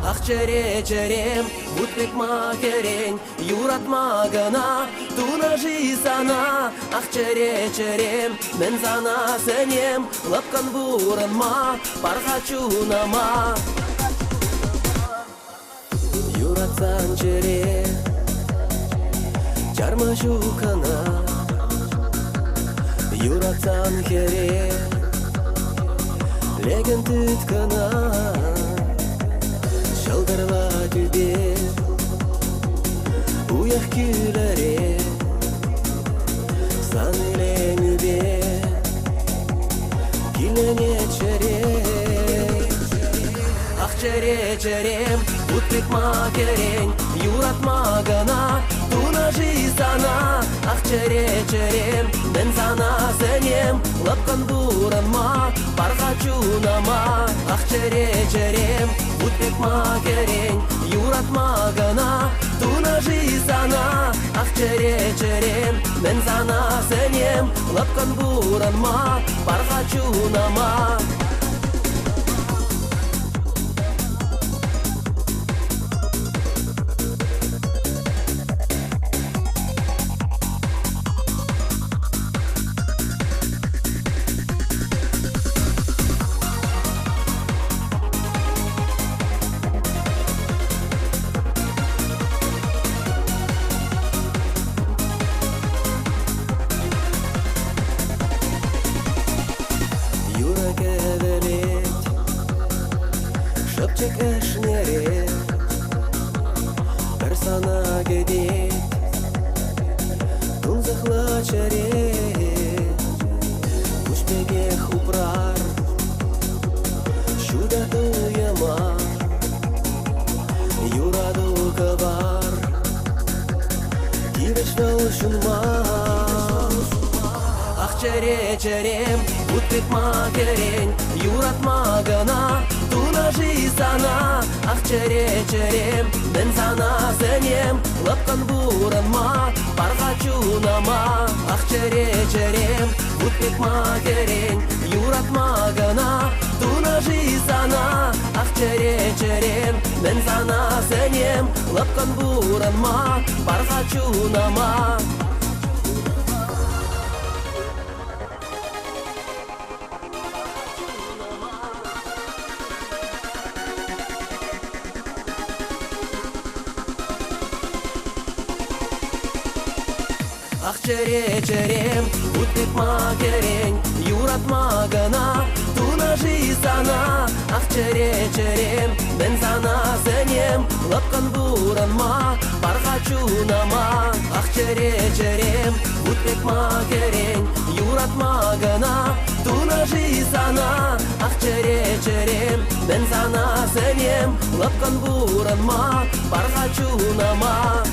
Ақчере-черем, бұтбек макерен, юратма гына, тунажи сана. Ақчере-черем, мен сана сенем, лапкан буранма, пархачунама. Юратсан чере, жарма жукана, юратсан хере, леген түткана. Шалдарла түбе, уяқ күләре, сан ілемібе, килене чере. Ақчере-черем, бұтбек макерен, юратма гана, тунажи сана. Ақчере-черем, мен сана сенем, лапкан буранма, пархачунама. Ақчере-черем, бұтбек макерен, юратма гана, тунажи сана. Ақчере-черем, мен сана сенем, лапкан буранма, пархачунама. Шапчак әшнерет, бір сана кедет, тұнзықла чарет, күшпеге хупрар, шуда туяма, юраду кабар, кивешна ушынма. Ақчере-черем, бұтбек макерен, юратма гана, тунажи сана. Ақчере-черем, мен сана сенем, лапкан буранма, пархачунама. Ақчере-черем, бұтбек макерен, юратма гана, тунажи сана. Ақчере-черем, мен сана сенем, лапкан буранма, пархачунама. Ақчере-черем, бұтбек макерен, юратма гана, тунажи сана. Ақчере-черем, мен сана сенем, лапкан буранма, пархачунама. Ақчере-черем, бұтбек макерен, юратма гана, тунажи сана. Ақчере-черем, мен сана сенем, лапкан буранма, пархачунама.